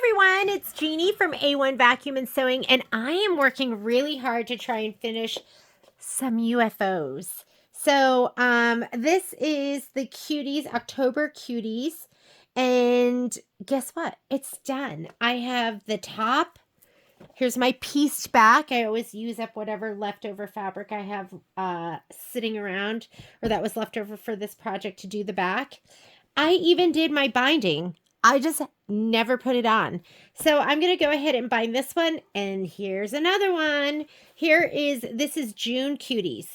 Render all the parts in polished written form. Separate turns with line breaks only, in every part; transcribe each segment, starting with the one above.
everyone, it's Jeannie from A1 Vacuum and Sewing, and I am working really hard to try and finish some UFOs. So this is the Cuties, October Cuties, and guess what? It's done. I have the top. Here's my pieced back. I always use up whatever leftover fabric I have sitting around, or that was left over for this project to do the back. I even did my binding. I just never put it on. So I'm going to go ahead and bind this one. And here's another one. This is June Cuties.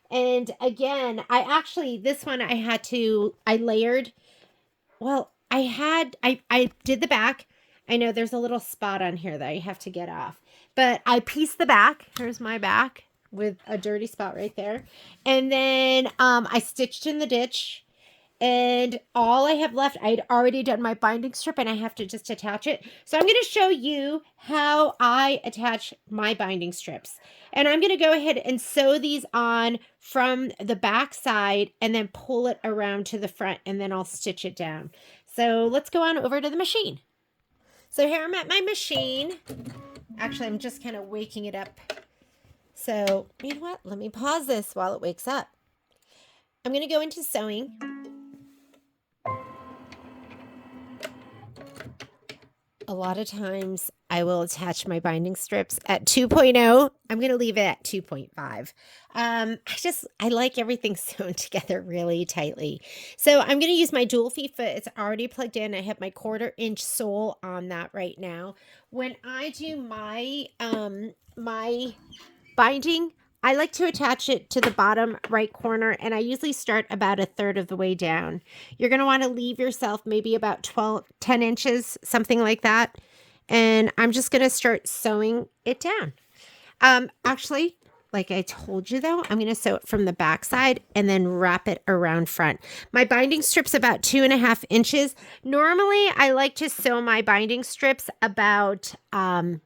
And again, this one I layered. Well, I did the back. I know there's a little spot on here that I have to get off. But I pieced the back. Here's my back with a dirty spot right there. And then I stitched in the ditch. And all I have left, I'd already done my binding strip and I have to just attach it. So I'm going to show you how I attach my binding strips. And I'm going to go ahead and sew these on from the back side and then pull it around to the front and then I'll stitch it down. So let's go on over to the machine. So here I'm at my machine. Actually, I'm just kind of waking it up. So you know what? Let me pause this while it wakes up. I'm going to go into sewing. A lot of times I will attach my binding strips at 2.0. I'm going to leave it at 2.5. I like everything sewn together really tightly. So I'm going to use my dual feet foot. It's already plugged in. I have my 1/4-inch sole on that right now. When I do my my binding, I like to attach it to the bottom right corner, and I usually start about 1/3 of the way down. You're going to want to leave yourself maybe about 10 inches, something like that. And I'm just going to start sewing it down. Actually, like I told you though, I'm going to sew it from the back side and then wrap it around front. My binding strip's about 2.5 inches. Normally, I like to sew my binding strips about, I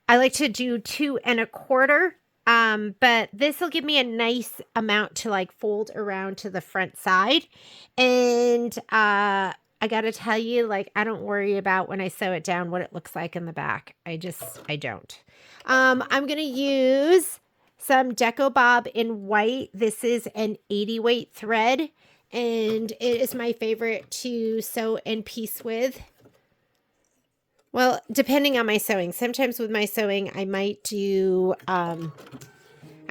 like to do 2 1/4. But this will give me a nice amount to like fold around to the front side. And, I got to tell you, like, I don't worry about when I sew it down, what it looks like in the back. I don't. I'm going to use some Deco Bob in white. This is an 80 weight thread, and it is my favorite to sew and piece with. Well, depending on my sewing. Sometimes with my sewing, I might do, I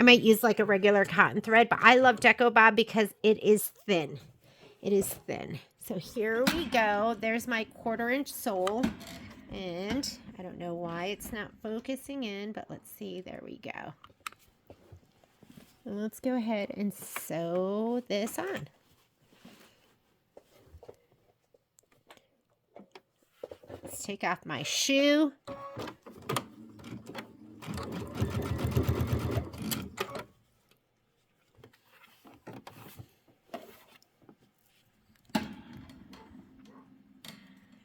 might use like a regular cotton thread, but I love Deco Bob because it is thin. It is thin. So here we go. There's my 1/4-inch sole. And I don't know why it's not focusing in, but let's see. There we go. And let's go ahead and sew this on. Let's take off my shoe.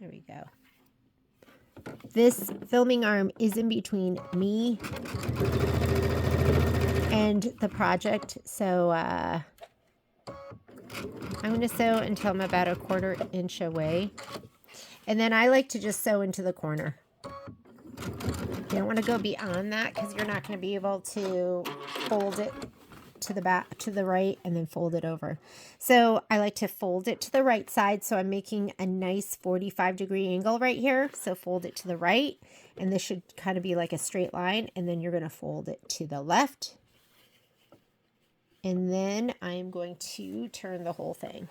There we go. This filming arm is in between me and the project, so I'm going to sew until I'm about 1/4 inch away. And then I like to just sew into the corner. You don't want to go beyond that because you're not going to be able to fold it to the back, to the right, and then fold it over. So I like to fold it to the right side. So I'm making a nice 45-degree angle right here. So fold it to the right, and this should kind of be like a straight line. And then you're going to fold it to the left. And then I'm going to turn the whole thing.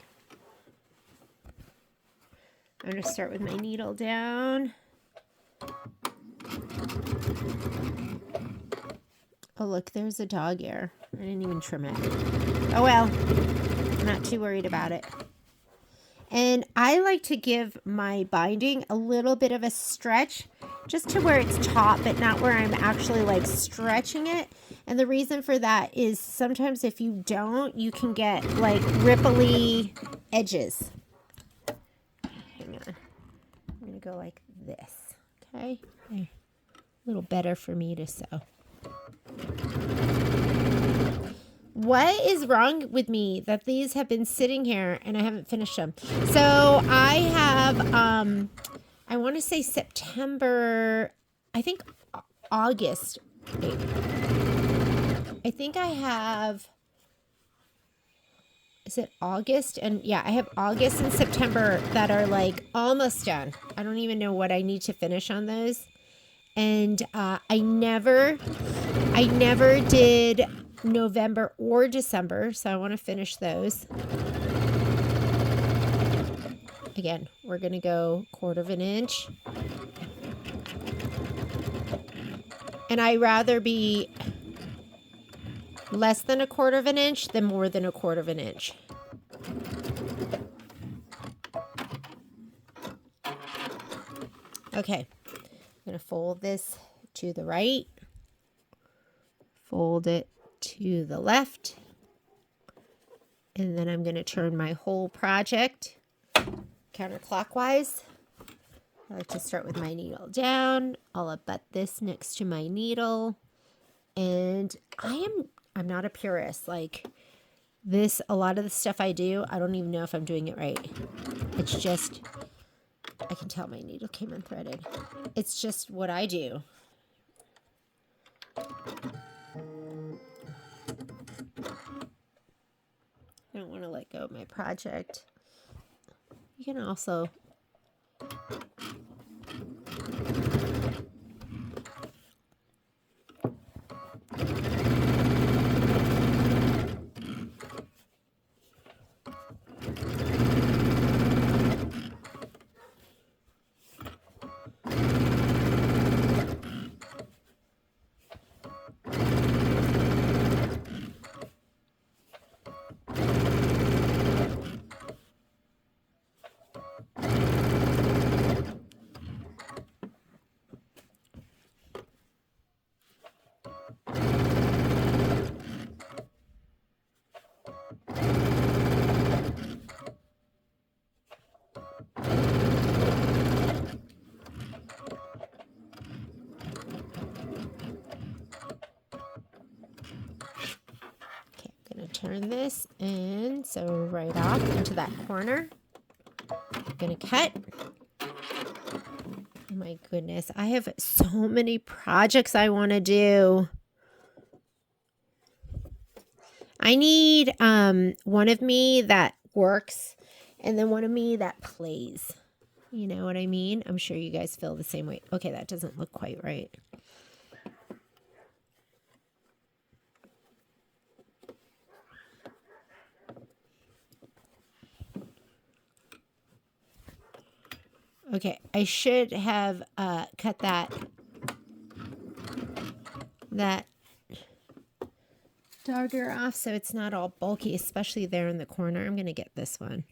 I'm going to start with my needle down. Oh, look, there's a dog ear. I didn't even trim it. Oh, well, I'm not too worried about it. And I like to give my binding a little bit of a stretch just to where it's taut, but not where I'm actually like stretching it. And the reason for that is sometimes if you don't, you can get like ripply edges. Hang on. I'm going to go like this. Okay. A little better for me to sew. What is wrong with me that these have been sitting here and I haven't finished them? So I have I want to say September, I think August. Wait. I think I have, is it August? And yeah, I have August and September that are like almost done. I don't even know what I need to finish on those. And I never did November or December, so I want to finish those. Again, we're going to go 1/4 inch. And I rather be less than 1/4 inch than more than 1/4 inch. Okay, I'm going to fold this to the right, fold it to the left, and then I'm going to turn my whole project counterclockwise. I like to start with my needle down. I'll abut this next to my needle. And I'm not a purist. Like this, a lot of the stuff I do, I don't even know if I'm doing it right. It's just, I can tell my needle came unthreaded. It's just what I do. I don't want to let go of my project. You can also turn this and so right off into that corner. I'm gonna cut. Oh my goodness, I have so many projects I want to do. I need one of me that works and then one of me that plays. You know what I mean? I'm sure you guys feel the same way. Okay, that doesn't look quite right. Okay, I should have cut that dogger off so it's not all bulky, especially there in the corner. I'm going to get this one.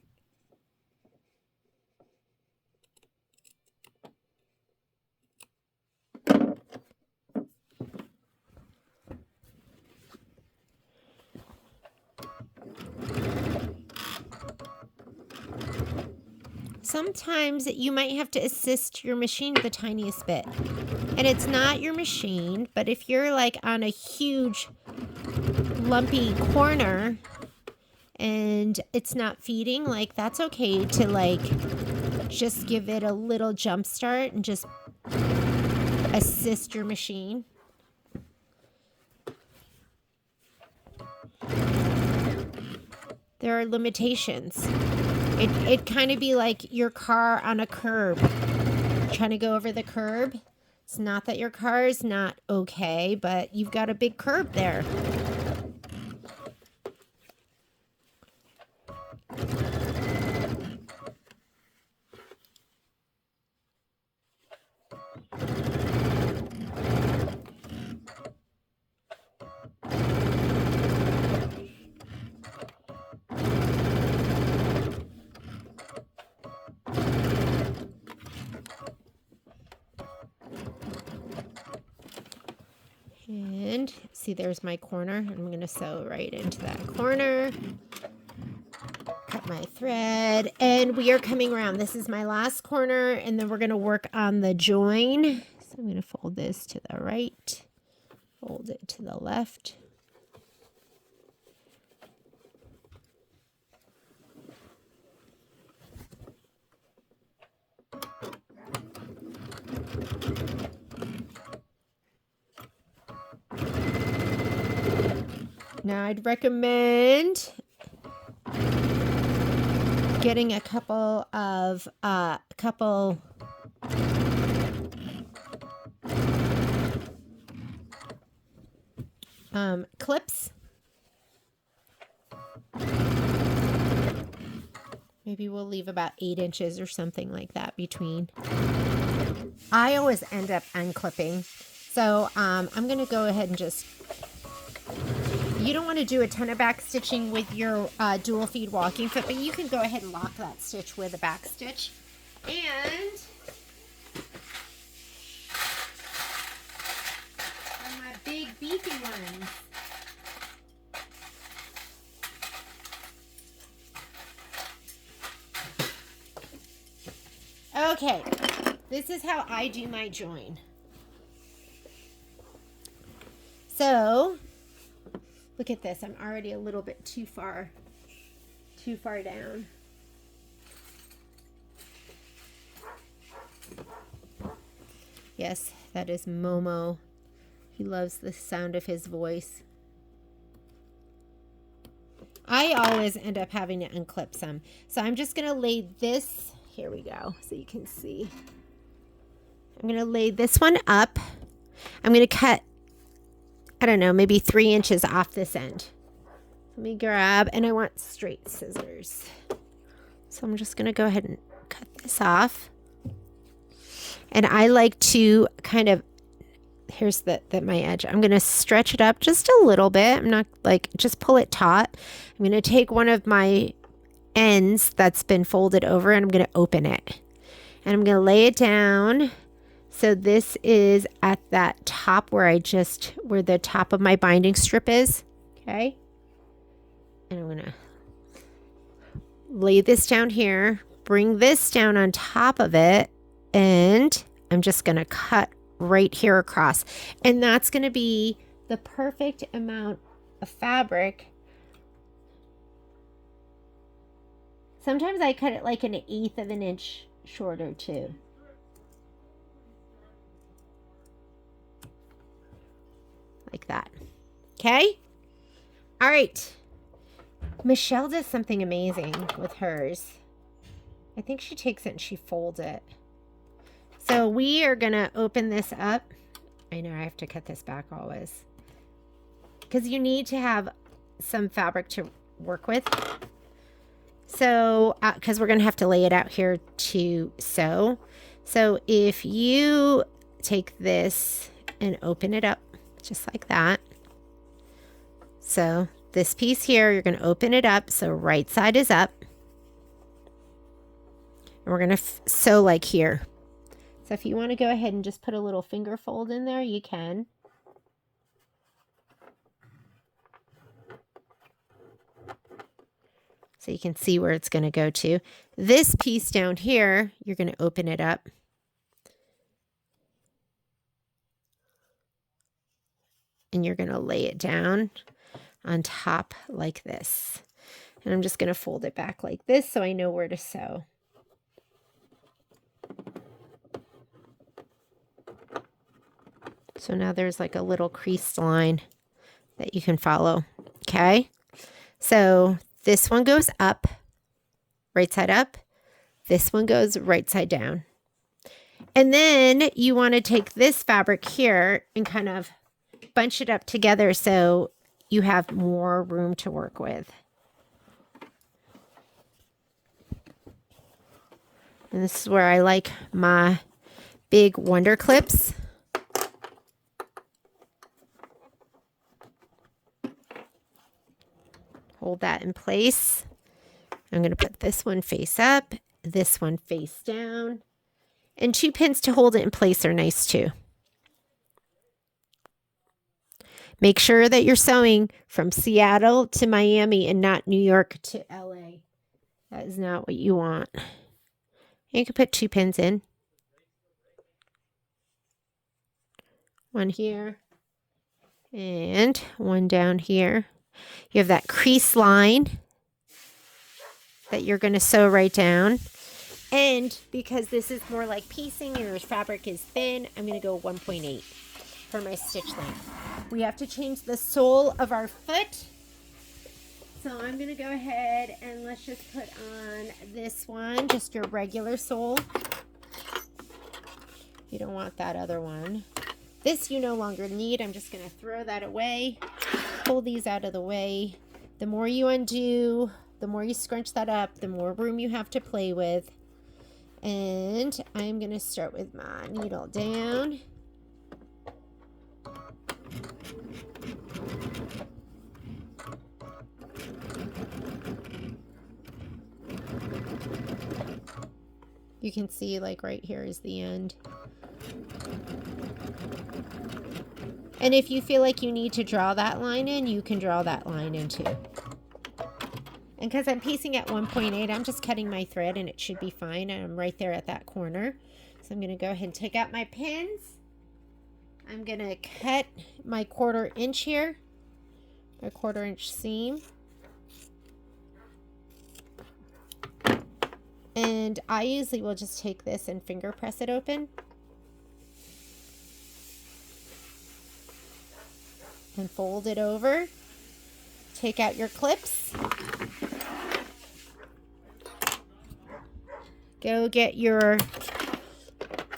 Sometimes you might have to assist your machine the tiniest bit. And it's not your machine, but if you're like on a huge lumpy corner and it's not feeding, like that's okay to like just give it a little jump start and just assist your machine. There are limitations. It kind of be like your car on a curb, trying to go over the curb. It's not that your car is not okay, but you've got a big curb there. And see, there's my corner. I'm going to sew right into that corner. Cut my thread. And we are coming around. This is my last corner. And then we're going to work on the join. So I'm going to fold this to the right. Fold it to the left. Now I'd recommend getting a couple of clips. Maybe we'll leave about 8 inches or something like that between. I always end up unclipping. So I'm going to go ahead and just, you don't want to do a ton of back stitching with your dual feed walking foot, but you can go ahead and lock that stitch with a back stitch. And on my big beefy ones, okay, this is how I do my join. So, look at this. I'm already a little bit too far down. Yes, that is Momo. He loves the sound of his voice. I always end up having to unclip some. So I'm just going to lay this, here we go, so you can see. I'm going to lay this one up. I'm going to cut, I don't know, maybe 3 inches off this end. Let me grab, and I want straight scissors. So I'm just going to go ahead and cut this off. And I like to kind of, here's my edge. I'm going to stretch it up just a little bit. I'm not like, just pull it taut. I'm going to take one of my ends that's been folded over and I'm going to open it. And I'm going to lay it down. So this is at that top where where the top of my binding strip is. Okay. And I'm going to lay this down here, bring this down on top of it. And I'm just going to cut right here across. And that's going to be the perfect amount of fabric. Sometimes I cut it like 1/8 of an inch shorter too. Like that. Okay? All right. Michelle does something amazing with hers. I think she takes it and she folds it. So we are going to open this up. I know I have to cut this back always. Because you need to have some fabric to work with. So, because we're going to have to lay it out here to sew. So if you take this and open it up just like that. So this piece here, you're going to open it up. So right side is up. And we're going to sew like here. So if you want to go ahead and just put a little finger fold in there, you can. So you can see where it's going to go to. This piece down here, you're going to open it up. And you're going to lay it down on top like this. And I'm just going to fold it back like this so I know where to sew. So now there's like a little creased line that you can follow. Okay. So this one goes up, right side up. This one goes right side down. And then you want to take this fabric here and kind of bunch it up together so you have more room to work with. And this is where I like my big Wonder Clips. Hold that in place. I'm going to put this one face up, this one face down, and 2 pins to hold it in place are nice too. Make sure that you're sewing from Seattle to Miami and not New York to LA. That is not what you want. You can put 2 pins in. One here and one down here. You have that crease line that you're going to sew right down. And because this is more like piecing and your fabric is thin, I'm going to go 1.8 for my stitch length. We have to change the sole of our foot. So I'm going to go ahead and let's just put on this one, just your regular sole. You don't want that other one. This you no longer need. I'm just going to throw that away. Pull these out of the way. The more you undo, the more you scrunch that up, the more room you have to play with. And I'm going to start with my needle down. You can see like right here is the end. And if you feel like you need to draw that line in, you can draw that line in too. And because I'm piecing at 1.8, I'm just cutting my thread and it should be fine. And I'm right there at that corner. So I'm going to go ahead and take out my pins. I'm going to cut my 1/4 inch here, my 1/4 inch seam. And I usually will just take this and finger press it open. And fold it over. Take out your clips. Go get your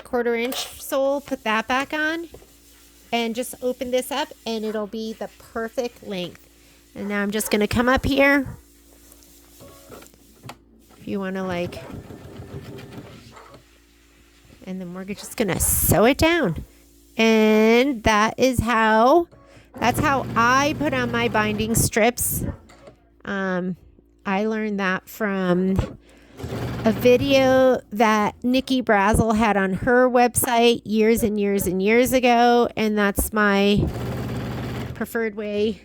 1/4 inch sole, put that back on, and just open this up and it'll be the perfect length. And now I'm just going to come up here. If you want to like, and then we're just going to sew it down. And that's how I put on my binding strips. I learned that from a video that Nikki Brazel had on her website years and years and years ago. And that's my preferred way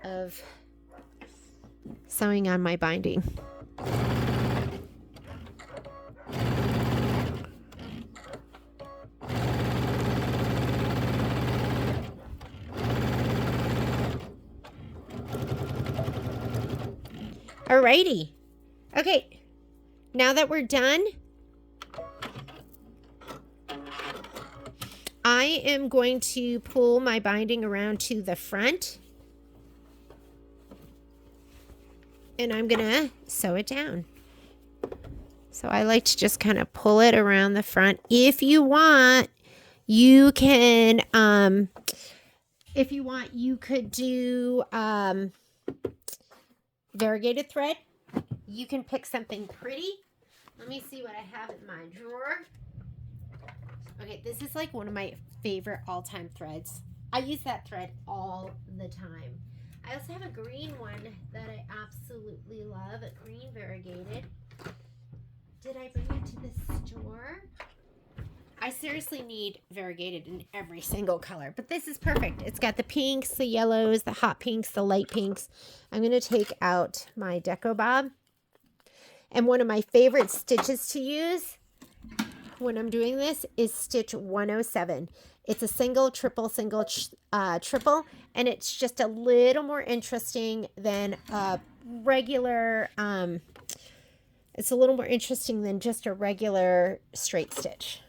of sewing on my binding. Alrighty. Okay, now that we're done, I am going to pull my binding around to the front. And I'm going to sew it down. So I like to just kind of pull it around the front. If you want, you can, you could do variegated thread. You can pick something pretty. Let me see what I have in my drawer. Okay, this is like one of my favorite all-time threads. I use that thread all the time. I also have a green one that I absolutely love, a green variegated. Did I bring it to the store? I seriously need variegated in every single color, but this is perfect. It's got the pinks, the yellows, the hot pinks, the light pinks. I'm going to take out my Deco Bob. And one of my favorite stitches to use when I'm doing this is stitch 107. It's a single, triple, single, triple, and it's just a little more interesting than a regular, it's a little more interesting than just a regular straight stitch.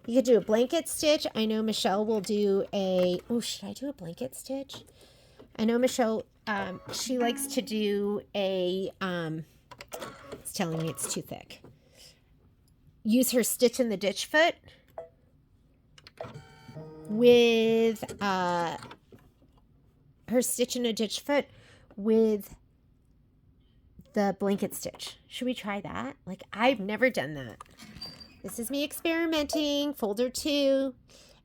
You could do a blanket stitch. I know Michelle will do a, oh, should I do a blanket stitch? I know Michelle, she likes to do a, it's telling me it's too thick. Use her stitch in the ditch foot with, her stitch in a ditch foot with the blanket stitch. Should we try that? Like, I've never done that. This is me experimenting, folder 2,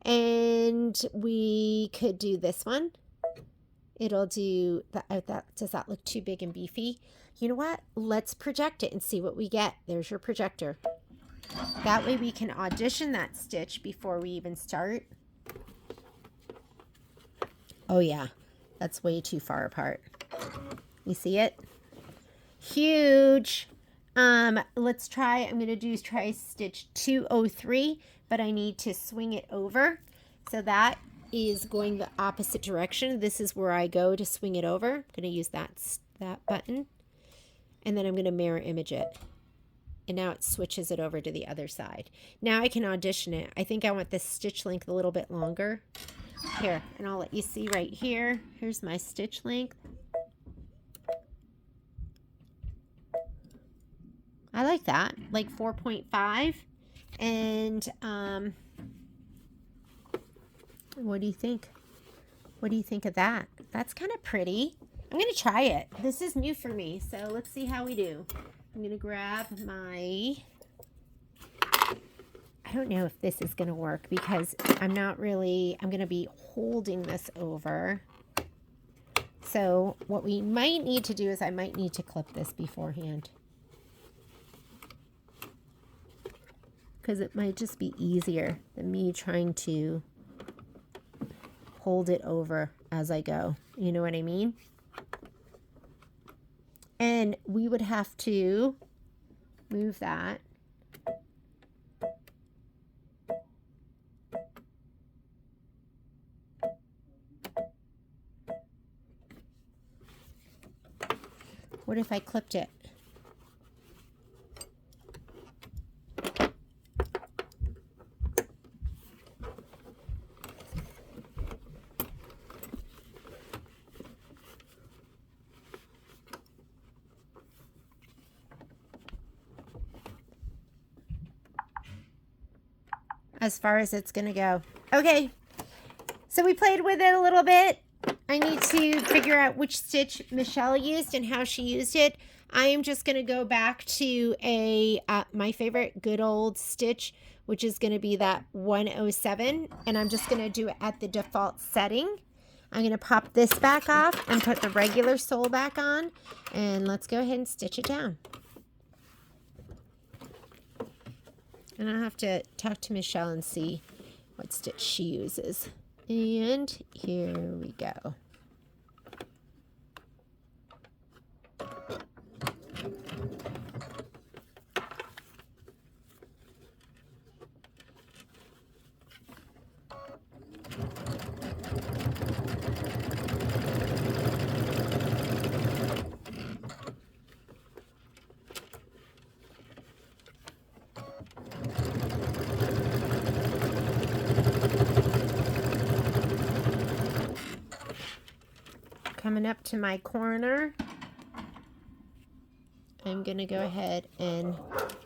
and we could do this one. It'll do that. Does that look too big and beefy? You know what? Let's project it and see what we get. There's your projector. That way we can audition that stitch before we even start. Oh yeah, that's way too far apart. You see it? Huge. Let's try, I'm going to try stitch 203, but I need to swing it over. So that is going the opposite direction. This is where I go to swing it over. I'm going to use that button, and then I'm going to mirror image it. and now it switches it over to the other side. Now I can audition it. I think I want this stitch length a little bit longer. Here, and I'll let you see right here. Here's my stitch length. I like that, like 4.5. And what do you think? What do you think of that? That's kind of pretty. I'm going to try it. This is new for me, so let's see how we do. I'm going to grab my... I don't know if this is going to work because I'm going to be holding this over. So what we might need to do is I might need to clip this beforehand, because it might just be easier than me trying to hold it over as I go. You know what I mean? And we would have to move that. What if I clipped it? As far as it's gonna go. Okay, so we played with it a little bit. I need to figure out which stitch Michelle used and how she used it. I am just gonna go back to my favorite good old stitch, which is gonna be that 107, and I'm just gonna do it at the default setting. I'm gonna pop this back off and put the regular sole back on, and let's go ahead and stitch it down. And I'll have to talk to Michelle and see what stitch she uses. And here we go. Coming up to my corner, I'm going to go ahead and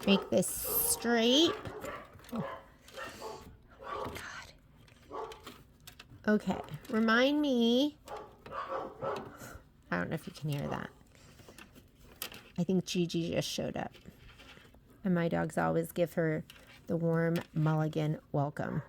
make this straight. Oh my God. Okay, remind me. I don't know if you can hear that. I think Gigi just showed up. And my dogs always give her the warm mulligan welcome.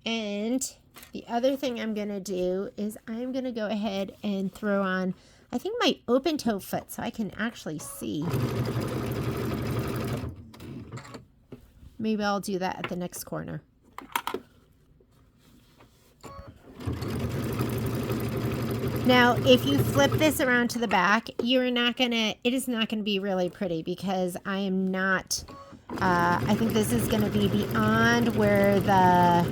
And the other thing I'm going to do is I'm going to go ahead and throw on, I think, my open toe foot so I can actually see. Maybe I'll do that at the next corner. Now, if you flip this around to the back, it is not going to be really pretty because I am not, I think this is going to be beyond where the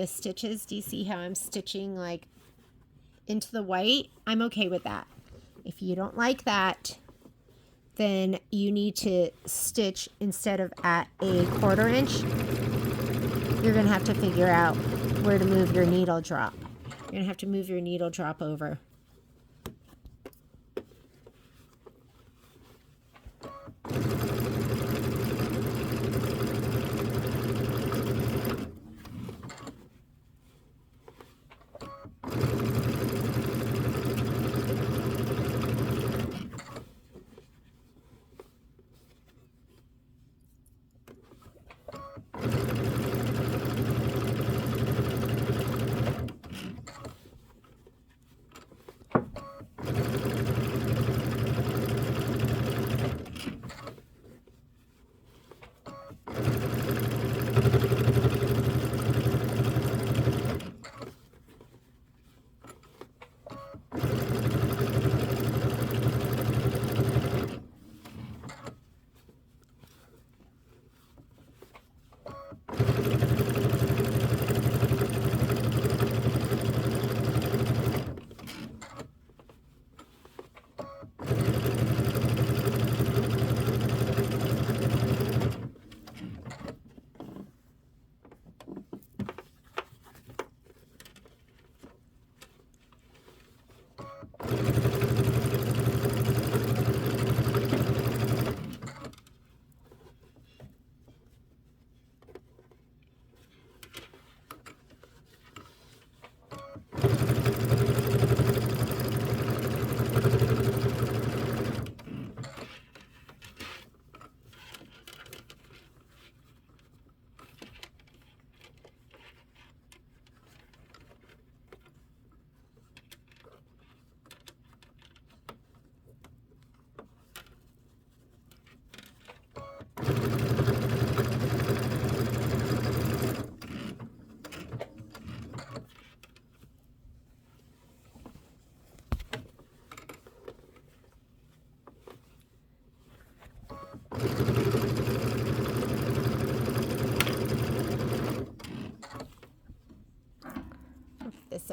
stitches. Do you see how I'm stitching like into the white? I'm okay with that. If you don't like that, then you need to stitch instead of at a 1/4 inch. You're going to have to figure out where to move your needle drop. You're going to have to move your needle drop over.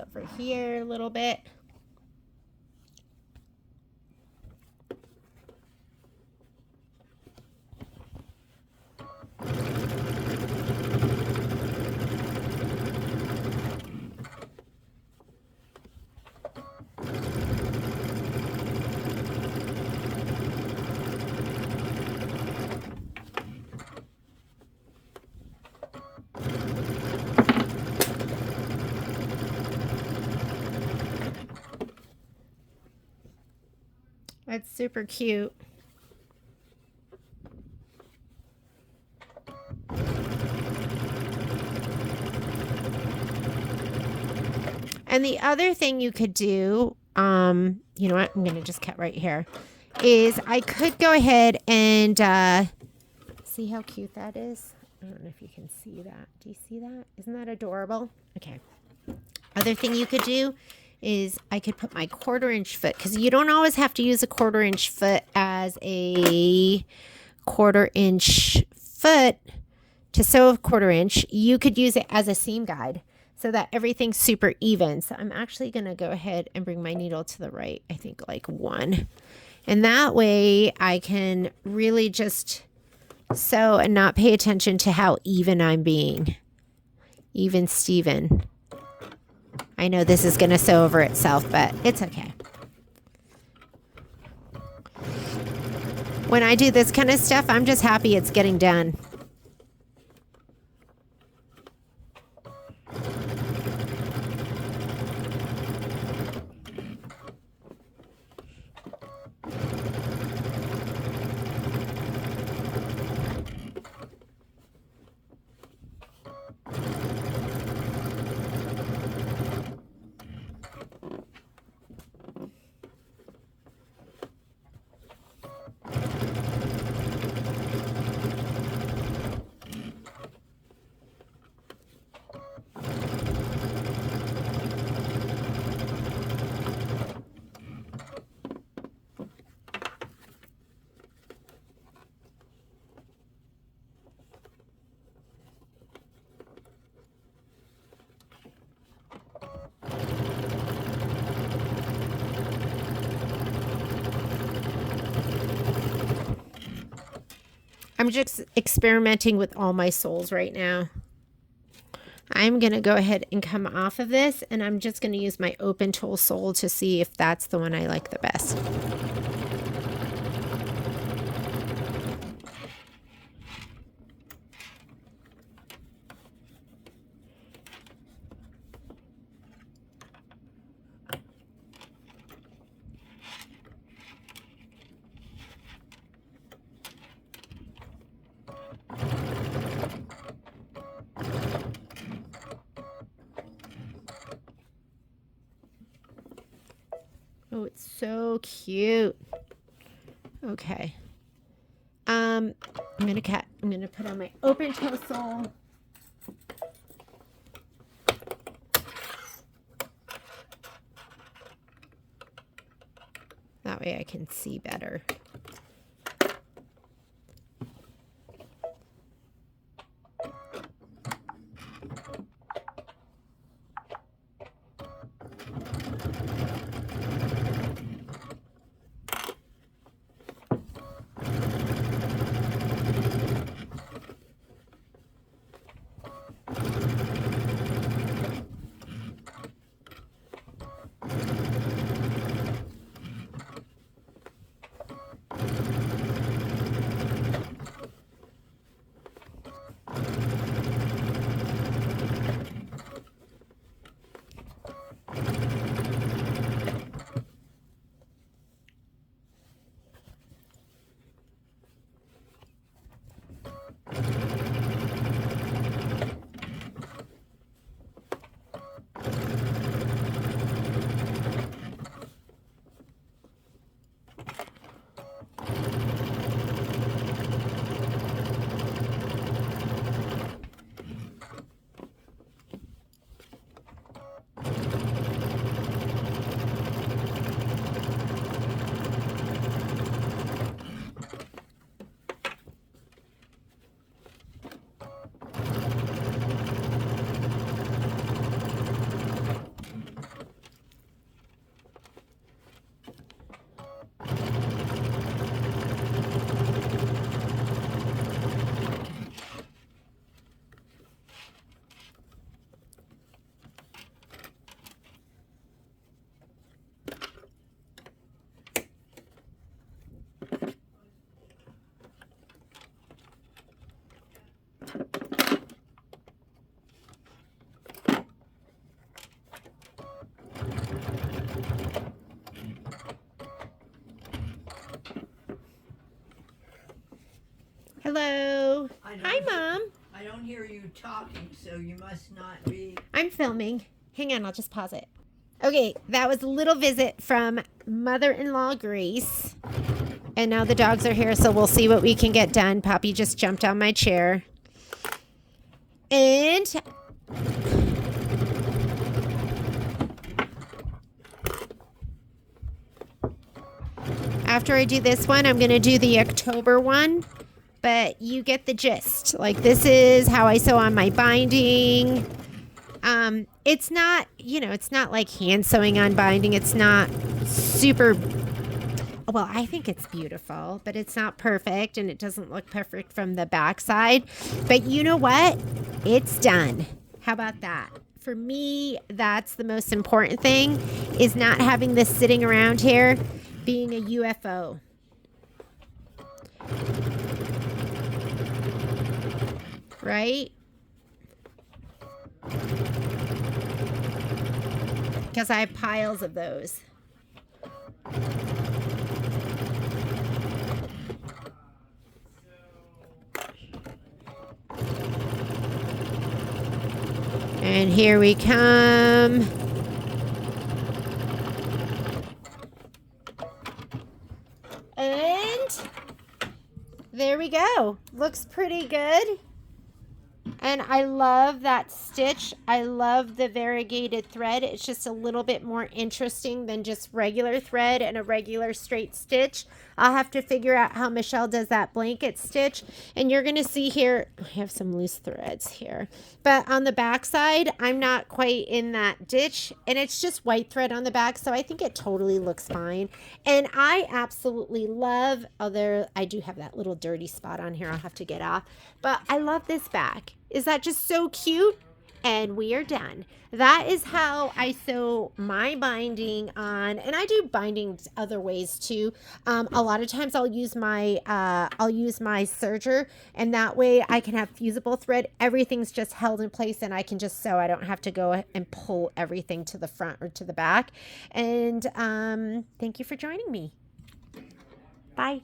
over here a little bit. That's super cute. And the other thing you could do, you know what, I'm going to just cut right here, is I could go ahead and see how cute that is. I don't know if you can see that. Do you see that? Isn't that adorable? Okay. Other thing you could do is I could put my 1/4 inch foot, because you don't always have to use a 1/4 inch foot as a 1/4 inch foot to sew a 1/4 inch. You could use it as a seam guide so that everything's super even. So I'm actually going to go ahead and bring my needle to the right, I think like 1. And that way I can really just sew and not pay attention to how even I'm being. Even Steven. I know this is going to sew over itself, but it's okay. When I do this kind of stuff, I'm just happy it's getting done. I'm just experimenting with all my soles right now. I'm going to go ahead and come off of this, and I'm just going to use my open toe sole to see if that's the one I like the best. Oh, it's so cute. Okay. I'm gonna cut. I'm gonna put on my open toe sole. That way I can see better. Hello. Hi, Mom.
I don't hear you talking, so you must not be.
I'm filming. Hang on, I'll just pause it. Okay, that was a little visit from mother-in-law Grace. And now the dogs are here, so we'll see what we can get done. Poppy just jumped on my chair. And after I do this one, I'm going to do the October one. But you get the gist. Like, this is how I sew on my binding. It's not, it's not like hand sewing on binding. It's not super, well, I think it's beautiful, but it's not perfect, and it doesn't look perfect from the back side. But you know what? It's done. How about that? For me, that's the most important thing, is not having this sitting around here being a UFO. Right? Because I have piles of those. And here we come. And there we go. Looks pretty good. And I love that stitch. I love the variegated thread. It's just a little bit more interesting than just regular thread and a regular straight stitch. I'll have to figure out how Michelle does that blanket stitch. And you're going to see here, I have some loose threads here. But on the back side, I'm not quite in that ditch. And it's just white thread on the back, so I think it totally looks fine. And I absolutely love, I do have that little dirty spot on here I'll have to get off. But I love this back. Is that just so cute? And we are done. That is how I sew my binding on, and I do bindings other ways too. A lot of times I'll use my serger, and that way I can have fusible thread. Everything's just held in place, and I can just sew. I don't have to go and pull everything to the front or to the back. And thank you for joining me. Bye.